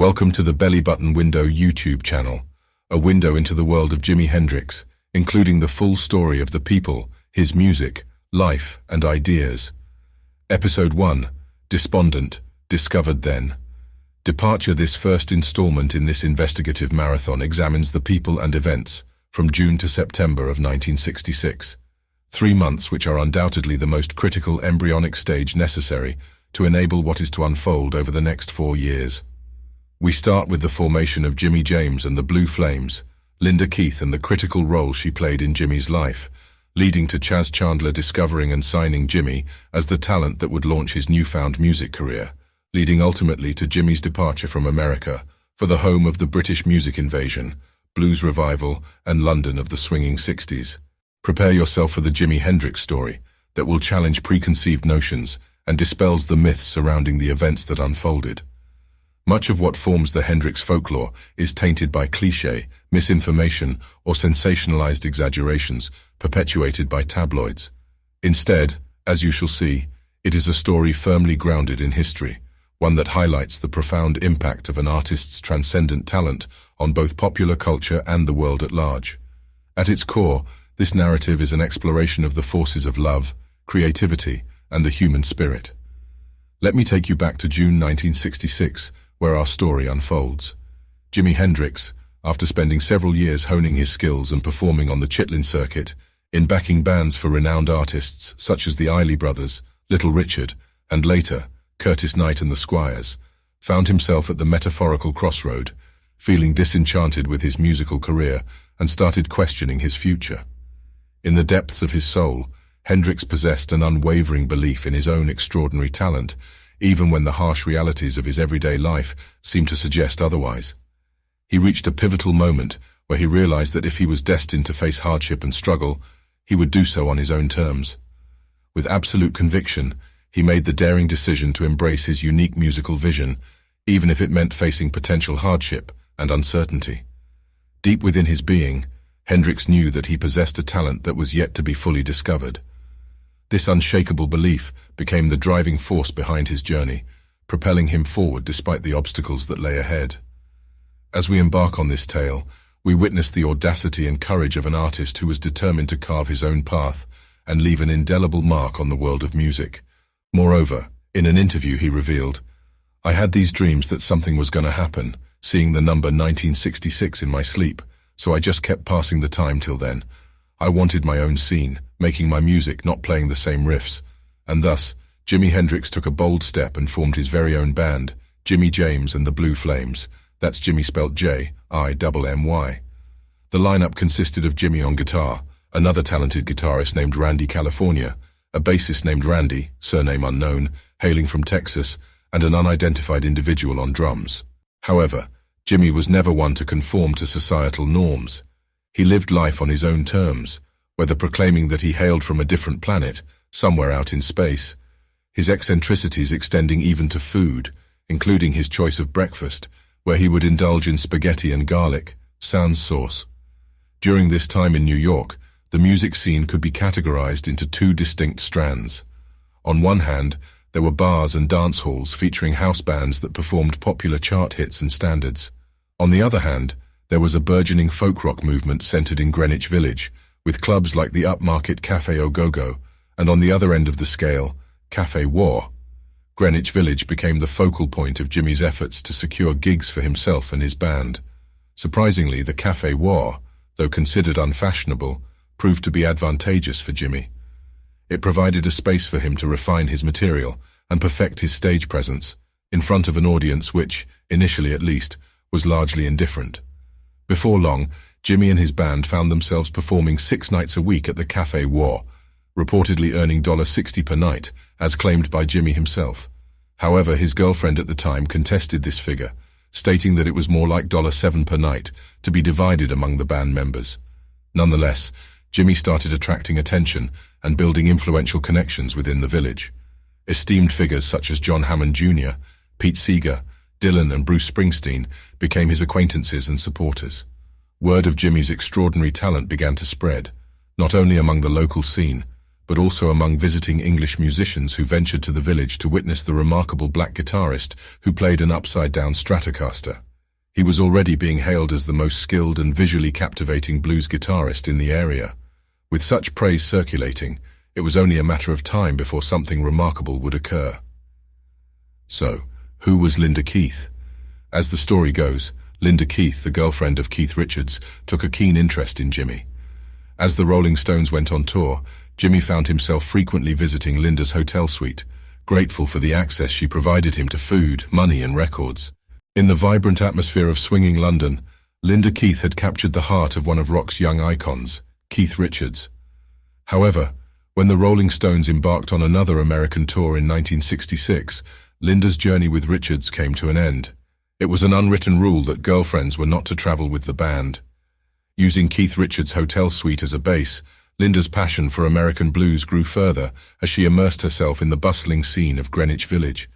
Welcome to the Belly Button Window YouTube channel, a window into the world of Jimi Hendrix, including the full story of the people, his music, life, and ideas. Episode 1, Despondent, Discovered Then. Departure. This first installment in this investigative marathon examines the people and events from June to September of 1966. 3 months which are undoubtedly the most critical embryonic stage necessary to enable what is to unfold over the next 4 years. We start with the formation of Jimi James and the Blue Flames, Linda Keith and the critical role she played in Jimi's life, leading to Chas Chandler discovering and signing Jimi as the talent that would launch his newfound music career, leading ultimately to Jimi's departure from America for the home of the British music invasion, blues revival, and London of the swinging 60s. Prepare yourself for the Jimi Hendrix story that will challenge preconceived notions and dispels the myths surrounding the events that unfolded. Much of what forms the Hendrix folklore is tainted by cliché, misinformation, or sensationalized exaggerations perpetuated by tabloids. Instead, as you shall see, it is a story firmly grounded in history, one that highlights the profound impact of an artist's transcendent talent on both popular culture and the world at large. At its core, this narrative is an exploration of the forces of love, creativity, and the human spirit. Let me take you back to June 1966, where our story unfolds. Jimi Hendrix, after spending several years honing his skills and performing on the Chitlin circuit, in backing bands for renowned artists such as the Isley Brothers, Little Richard, and later, Curtis Knight and the Squires, found himself at the metaphorical crossroad, feeling disenchanted with his musical career and started questioning his future. In the depths of his soul, Hendrix possessed an unwavering belief in his own extraordinary talent, even when the harsh realities of his everyday life seemed to suggest otherwise. He reached a pivotal moment where he realized that if he was destined to face hardship and struggle, he would do so on his own terms. With absolute conviction, he made the daring decision to embrace his unique musical vision, even if it meant facing potential hardship and uncertainty. Deep within his being, Hendrix knew that he possessed a talent that was yet to be fully discovered. This unshakable belief became the driving force behind his journey, propelling him forward despite the obstacles that lay ahead. As we embark on this tale, we witness the audacity and courage of an artist who was determined to carve his own path and leave an indelible mark on the world of music. Moreover, in an interview he revealed, "I had these dreams that something was going to happen, seeing the number 1966 in my sleep, so I just kept passing the time till then. I wanted my own scene, making my music, not playing the same riffs." And thus, Jimi Hendrix took a bold step and formed his very own band, Jimi James and the Blue Flames. That's Jimi spelt J-I-M-M-Y. The lineup consisted of Jimi on guitar, another talented guitarist named Randy California, a bassist named Randy, surname unknown, hailing from Texas, and an unidentified individual on drums. However, Jimi was never one to conform to societal norms. He lived life on his own terms, whether proclaiming that he hailed from a different planet, somewhere out in space, his eccentricities extending even to food, including his choice of breakfast, where he would indulge in spaghetti and garlic, sans sauce. During this time in New York, the music scene could be categorized into 2 distinct strands. On one hand, there were bars and dance halls featuring house bands that performed popular chart hits and standards. On the other hand, there was a burgeoning folk rock movement centered in Greenwich Village, with clubs like the upmarket Café Au Go-Go, and on the other end of the scale, Café War. Greenwich Village became the focal point of Jimi's efforts to secure gigs for himself and his band. Surprisingly, the Café War, though considered unfashionable, proved to be advantageous for Jimi. It provided a space for him to refine his material and perfect his stage presence, in front of an audience which, initially at least, was largely indifferent. Before long, Jimi and his band found themselves performing 6 nights a week at the Café War, reportedly earning $60 per night, as claimed by Jimi himself. However, his girlfriend at the time contested this figure, stating that it was more like $7 per night, to be divided among the band members. Nonetheless, Jimi started attracting attention and building influential connections within the village. Esteemed figures such as John Hammond Jr., Pete Seeger, Dylan and Bruce Springsteen became his acquaintances and supporters. Word of Jimi's extraordinary talent began to spread, not only among the local scene, but also among visiting English musicians who ventured to the village to witness the remarkable black guitarist who played an upside-down Stratocaster. He was already being hailed as the most skilled and visually captivating blues guitarist in the area. With such praise circulating, it was only a matter of time before something remarkable would occur. So, who was Linda Keith? As the story goes, Linda Keith, the girlfriend of Keith Richards, took a keen interest in Jimi. As the Rolling Stones went on tour, Jimi found himself frequently visiting Linda's hotel suite, grateful for the access she provided him to food, money and records. In the vibrant atmosphere of swinging London, Linda Keith had captured the heart of one of rock's young icons, Keith Richards. However, when the Rolling Stones embarked on another American tour in 1966, Linda's journey with Richards came to an end. It was an unwritten rule that girlfriends were not to travel with the band. Using Keith Richards' hotel suite as a base, Linda's passion for American blues grew further as she immersed herself in the bustling scene of Greenwich Village.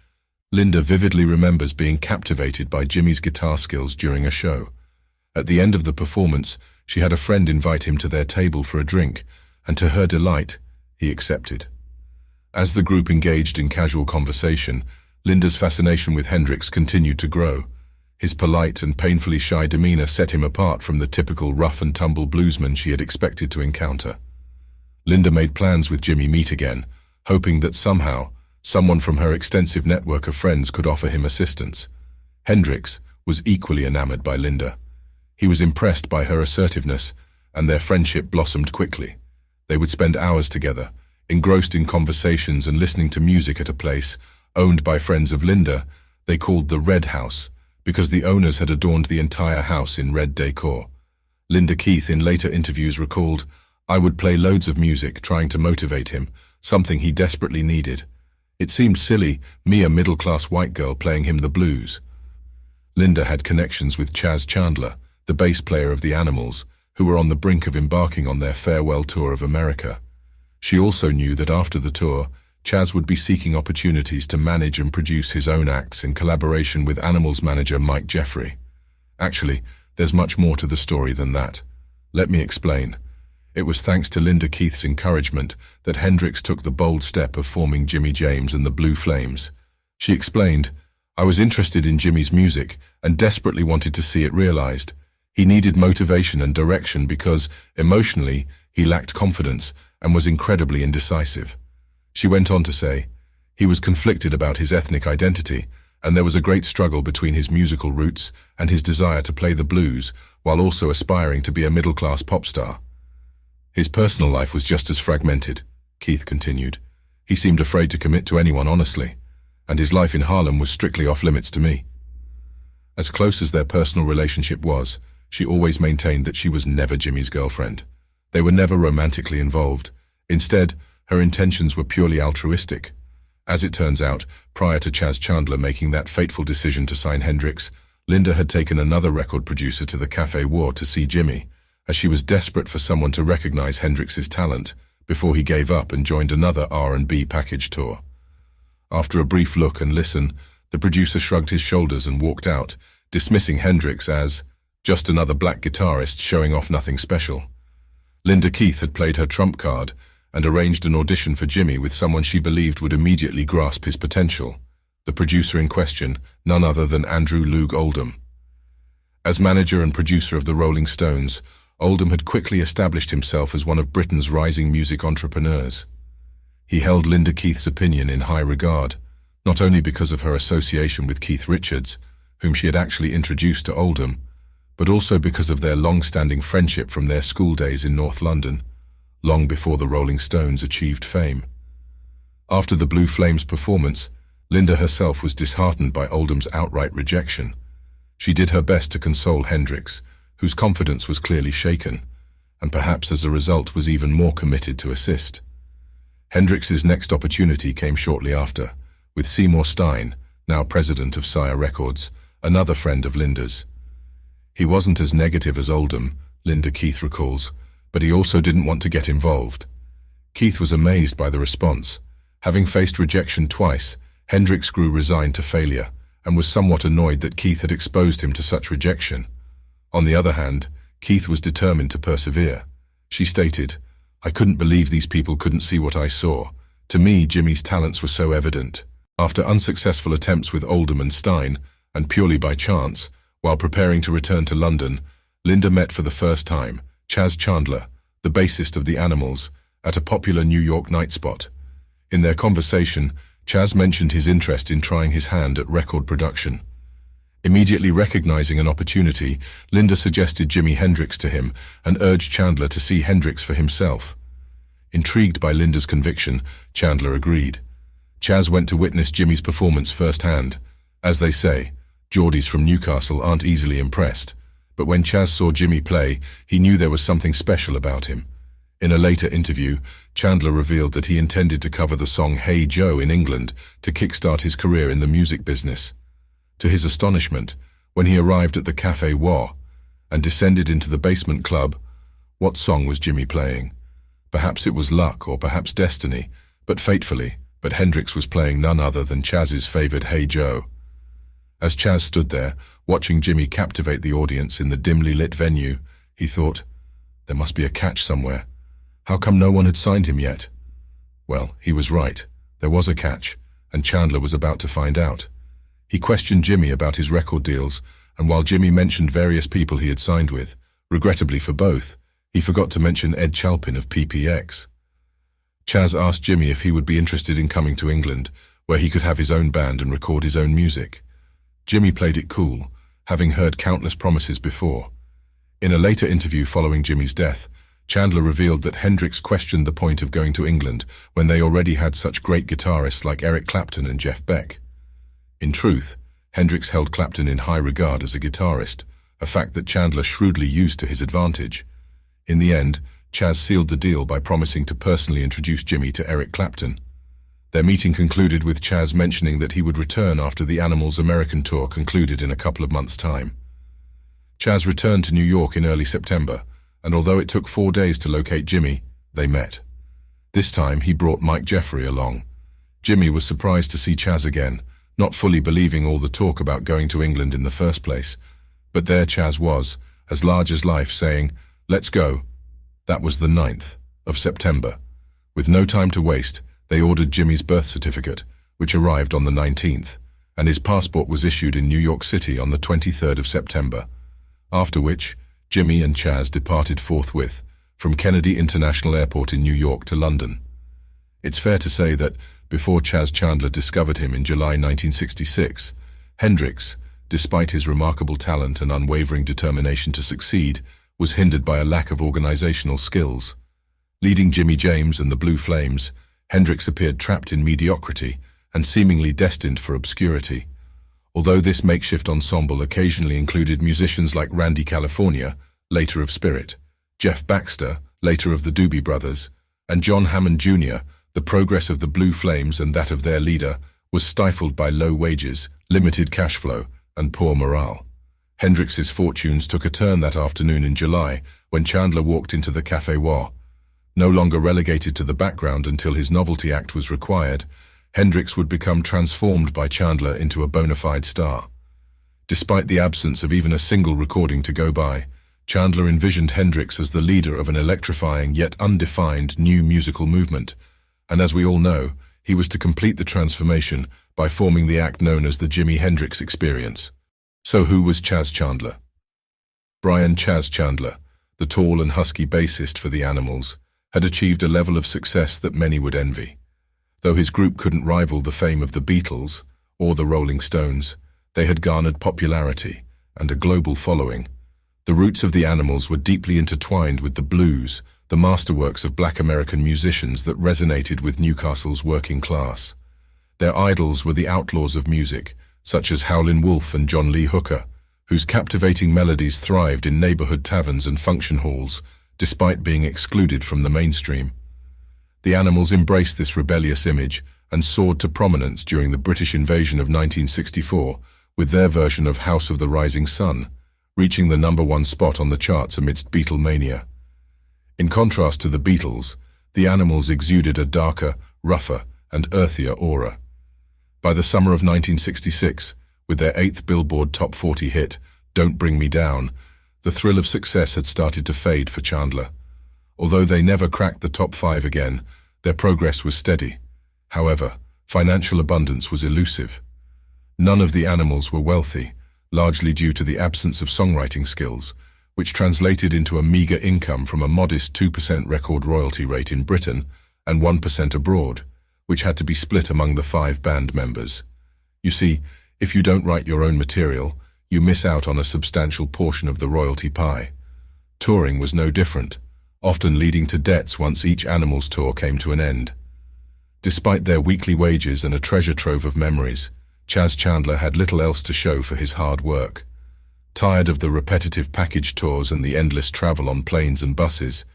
Linda vividly remembers being captivated by Jimi's guitar skills during a show. At the end of the performance, she had a friend invite him to their table for a drink, and to her delight, he accepted. As the group engaged in casual conversation, Linda's fascination with Hendrix continued to grow. His polite and painfully shy demeanor set him apart from the typical rough-and-tumble bluesman she had expected to encounter. Linda made plans with Jimi meet again, hoping that somehow, someone from her extensive network of friends could offer him assistance. Hendrix was equally enamored by Linda. He was impressed by her assertiveness, and their friendship blossomed quickly. They would spend hours together, engrossed in conversations and listening to music at a place owned by friends of Linda they called the Red House, because the owners had adorned the entire house in red decor. Linda Keith in later interviews recalled, "I would play loads of music, trying to motivate him, something he desperately needed. It seemed silly, me a middle-class white girl playing him the blues." Linda had connections with Chas Chandler, the bass player of the Animals, who were on the brink of embarking on their farewell tour of America. She also knew that after the tour, Chas would be seeking opportunities to manage and produce his own acts in collaboration with Animals manager Mike Jeffrey. Actually, there's much more to the story than that. Let me explain. It was thanks to Linda Keith's encouragement that Hendrix took the bold step of forming Jimi James and the Blue Flames. She explained, "I was interested in Jimi's music and desperately wanted to see it realized. He needed motivation and direction because, emotionally, he lacked confidence and was incredibly indecisive." She went on to say, "He was conflicted about his ethnic identity, and there was a great struggle between his musical roots and his desire to play the blues, while also aspiring to be a middle-class pop star. His personal life was just as fragmented," Keith continued. "He seemed afraid to commit to anyone honestly, and his life in Harlem was strictly off-limits to me." As close as their personal relationship was, she always maintained that she was never Jimi's girlfriend. They were never romantically involved. Instead, her intentions were purely altruistic. As it turns out, prior to Chas Chandler making that fateful decision to sign Hendrix, Linda had taken another record producer to the Café War to see Jimi, as she was desperate for someone to recognize Hendrix's talent before he gave up and joined another R&B package tour. After a brief look and listen, the producer shrugged his shoulders and walked out, dismissing Hendrix as just another black guitarist showing off nothing special. Linda Keith had played her trump card and arranged an audition for Jimi with someone she believed would immediately grasp his potential. The producer in question, none other than Andrew Loog Oldham. As manager and producer of the Rolling Stones, Oldham had quickly established himself as one of Britain's rising music entrepreneurs. He held Linda Keith's opinion in high regard, not only because of her association with Keith Richards, whom she had actually introduced to Oldham, but also because of their long-standing friendship from their school days in North London, long before the Rolling Stones achieved fame. After the Blue Flames performance, Linda herself was disheartened by Oldham's outright rejection. She did her best to console Hendrix, whose confidence was clearly shaken, and perhaps as a result was even more committed to assist. Hendrix's next opportunity came shortly after, with Seymour Stein, now president of Sire Records, another friend of Linda's. He wasn't as negative as Oldham, Linda Keith recalls, but he also didn't want to get involved. Keith was amazed by the response. Having faced rejection twice, Hendrix grew resigned to failure, and was somewhat annoyed that Keith had exposed him to such rejection. On the other hand, Keith was determined to persevere. She stated, I couldn't believe these people couldn't see what I saw. To me, Jimi's talents were so evident. After unsuccessful attempts with Oldham and Stein, and purely by chance, while preparing to return to London, Linda met for the first time Chas Chandler, the bassist of the Animals, at a popular New York night spot. In their conversation, Chas mentioned his interest in trying his hand at record production. Immediately recognizing an opportunity, Linda suggested Jimi Hendrix to him and urged Chandler to see Hendrix for himself. Intrigued by Linda's conviction, Chandler agreed. Chas went to witness Jimi's performance firsthand. As they say, Geordies from Newcastle aren't easily impressed, but when Chas saw Jimi play, he knew there was something special about him. In a later interview, Chandler revealed that he intended to cover the song Hey Joe in England to kickstart his career in the music business. To his astonishment, when he arrived at the Café War and descended into the basement club, what song was Jimi playing? Perhaps it was luck or perhaps destiny, but Hendrix was playing none other than Chas's favored Hey Joe. As Chas stood there, watching Jimi captivate the audience in the dimly lit venue, he thought, there must be a catch somewhere. How come no one had signed him yet? Well, he was right. There was a catch, and Chandler was about to find out. He questioned Jimi about his record deals, and while Jimi mentioned various people he had signed with, regrettably for both, he forgot to mention Ed Chalpin of PPX. Chas asked Jimi if he would be interested in coming to England, where he could have his own band and record his own music. Jimi played it cool, having heard countless promises before. In a later interview following Jimi's death, Chandler revealed that Hendrix questioned the point of going to England when they already had such great guitarists like Eric Clapton and Jeff Beck. In truth, Hendrix held Clapton in high regard as a guitarist, a fact that Chandler shrewdly used to his advantage. In the end, Chas sealed the deal by promising to personally introduce Jimi to Eric Clapton. Their meeting concluded with Chas mentioning that he would return after the Animals' American tour concluded in a couple of months' time. Chas returned to New York in early September, and although it took 4 days to locate Jimi, they met. This time he brought Mike Jeffrey along. Jimi was surprised to see Chas again, not fully believing all the talk about going to England in the first place. But there Chas was, as large as life, saying, "Let's go." That was the 9th of September. With no time to waste, they ordered Jimi's birth certificate, which arrived on the 19th, and his passport was issued in New York City on the 23rd of September. After which, Jimi and Chas departed forthwith from Kennedy International Airport in New York to London. It's fair to say that, before Chas Chandler discovered him in July 1966, Hendrix, despite his remarkable talent and unwavering determination to succeed, was hindered by a lack of organizational skills. Leading Jimmy James and the Blue Flames, Hendrix appeared trapped in mediocrity and seemingly destined for obscurity. Although this makeshift ensemble occasionally included musicians like Randy California, later of Spirit, Jeff Baxter, later of the Doobie Brothers, and John Hammond Jr., the progress of the Blue Flames and that of their leader was stifled by low wages, limited cash flow, and poor morale. Hendrix's fortunes took a turn that afternoon in July when Chandler walked into the Café War. No longer relegated to the background until his novelty act was required, Hendrix would become transformed by Chandler into a bona fide star. Despite the absence of even a single recording to go by, Chandler envisioned Hendrix as the leader of an electrifying yet undefined new musical movement, and as we all know, he was to complete the transformation by forming the act known as the Jimi Hendrix Experience. So who was Chas Chandler? Brian Chas Chandler, the tall and husky bassist for the Animals, had achieved a level of success that many would envy. Though his group couldn't rival the fame of the Beatles or the Rolling Stones, they had garnered popularity and a global following. The roots of the Animals were deeply intertwined with the blues, the masterworks of black American musicians that resonated with Newcastle's working class. Their idols were the outlaws of music, such as Howlin' Wolf and John Lee Hooker, whose captivating melodies thrived in neighborhood taverns and function halls, despite being excluded from the mainstream. The Animals embraced this rebellious image and soared to prominence during the British invasion of 1964 with their version of House of the Rising Sun, reaching the #1 spot on the charts amidst Beatlemania. In contrast to the Beatles, the Animals exuded a darker, rougher, and earthier aura. By the summer of 1966, with their 8th Billboard Top 40 hit, Don't Bring Me Down, the thrill of success had started to fade for Chandler. Although they never cracked the top 5 again, their progress was steady. However, financial abundance was elusive. None of the animals were wealthy, largely due to the absence of songwriting skills, which translated into a meager income from a modest 2% record royalty rate in Britain and 1% abroad, which had to be split among the 5 band members. You see, if you don't write your own material, you miss out on a substantial portion of the royalty pie. Touring was no different, often leading to debts once each Animals tour came to an end. Despite their weekly wages and a treasure trove of memories, Chas Chandler had little else to show for his hard work. Tired of the repetitive package tours and the endless travel on planes and buses,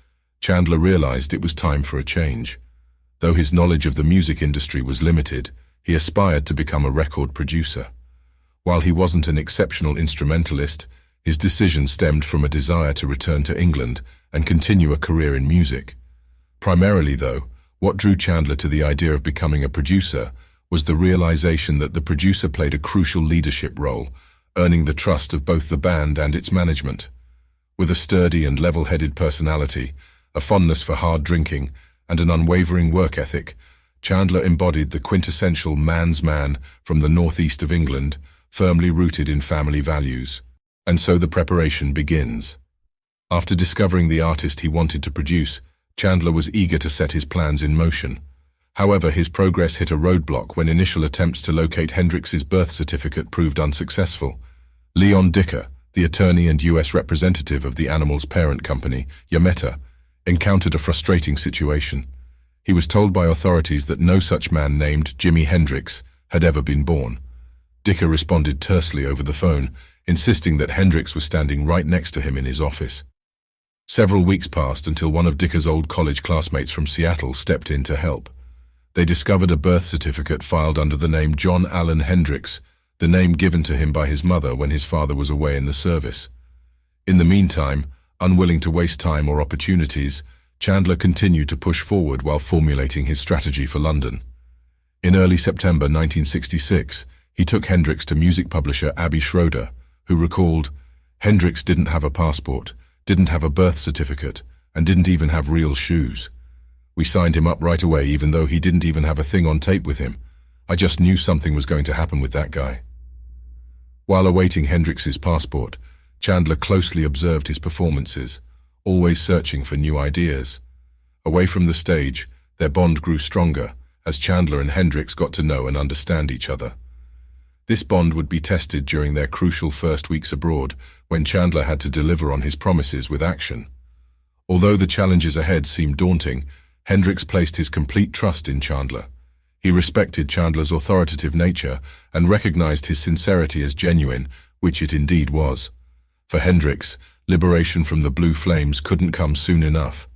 Chandler realized it was time for a change. Though his knowledge of the music industry was limited, he aspired to become a record producer. While he wasn't an exceptional instrumentalist, his decision stemmed from a desire to return to England and continue a career in music. Primarily, though, what drew Chandler to the idea of becoming a producer was the realization that the producer played a crucial leadership role, earning the trust of both the band and its management. With a sturdy and level-headed personality, a fondness for hard drinking, and an unwavering work ethic, Chandler embodied the quintessential man's man from the northeast of England, firmly rooted in family values. And so the preparation begins. After discovering the artist he wanted to produce, Chandler was eager to set his plans in motion. However, his progress hit a roadblock when initial attempts to locate Hendrix's birth certificate proved unsuccessful. Leon Dicker, the attorney and U.S. representative of the Animals' parent company, Yameta, encountered a frustrating situation. He was told by authorities that no such man named Jimi Hendrix had ever been born. Dicker responded tersely over the phone, insisting that Hendrix was standing right next to him in his office. Several weeks passed until one of Dicker's old college classmates from Seattle stepped in to help. They discovered a birth certificate filed under the name John Allen Hendrix, the name given to him by his mother when his father was away in the service. In the meantime, unwilling to waste time or opportunities, Chandler continued to push forward while formulating his strategy for London. In early September 1966, he took Hendrix to music publisher Abbie Schroeder, who recalled, "Hendrix didn't have a passport, didn't have a birth certificate, and didn't even have real shoes. We signed him up right away even though he didn't even have a thing on tape with him. I just knew something was going to happen with that guy." While awaiting Hendrix's passport, Chandler closely observed his performances, always searching for new ideas. Away from the stage, their bond grew stronger as Chandler and Hendrix got to know and understand each other. This bond would be tested during their crucial first weeks abroad, when Chandler had to deliver on his promises with action. Although the challenges ahead seemed daunting, Hendrix placed his complete trust in Chandler. He respected Chandler's authoritative nature and recognized his sincerity as genuine, which it indeed was. For Hendrix, liberation from the Blue Flames couldn't come soon enough.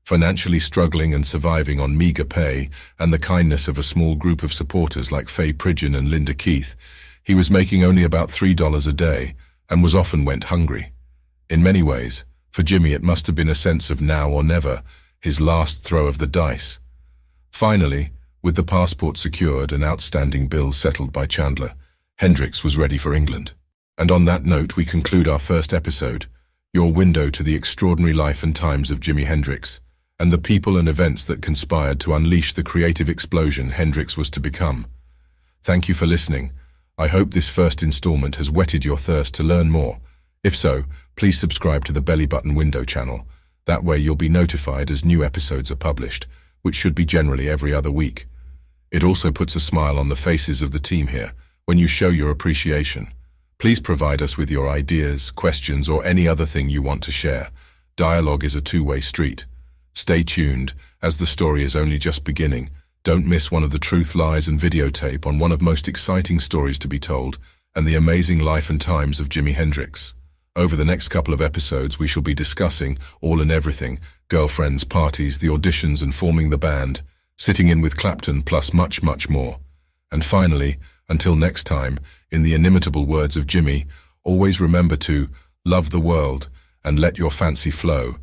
Financially struggling and surviving on meager pay and the kindness of a small group of supporters like Faye Pridgeon and Linda Keith, he was making only about $3 a day and was often went hungry. In many ways, for Jimi it must have been a sense of now or never, his last throw of the dice. Finally, with the passport secured and outstanding bills settled by Chandler, Hendrix was ready for England. And on that note we conclude our first episode, your window to the extraordinary life and times of Jimi Hendrix, and the people and events that conspired to unleash the creative explosion Hendrix was to become. Thank you for listening. I hope this first installment has whetted your thirst to learn more. If so, please subscribe to the Belly Button Window channel. That way you'll be notified as new episodes are published, which should be generally every other week. It also puts a smile on the faces of the team here when you show your appreciation. Please provide us with your ideas, questions, or any other thing you want to share. Dialogue is a two-way street. Stay tuned, as the story is only just beginning. Don't miss one of the truth, lies, and videotape on one of most exciting stories to be told, and the amazing life and times of Jimi Hendrix. Over the next couple of episodes we shall be discussing all and everything, girlfriends, parties, the auditions and forming the band, sitting in with Clapton, plus much, much more. And finally, until next time, in the inimitable words of Jimi, always remember to love the world and let your fancy flow.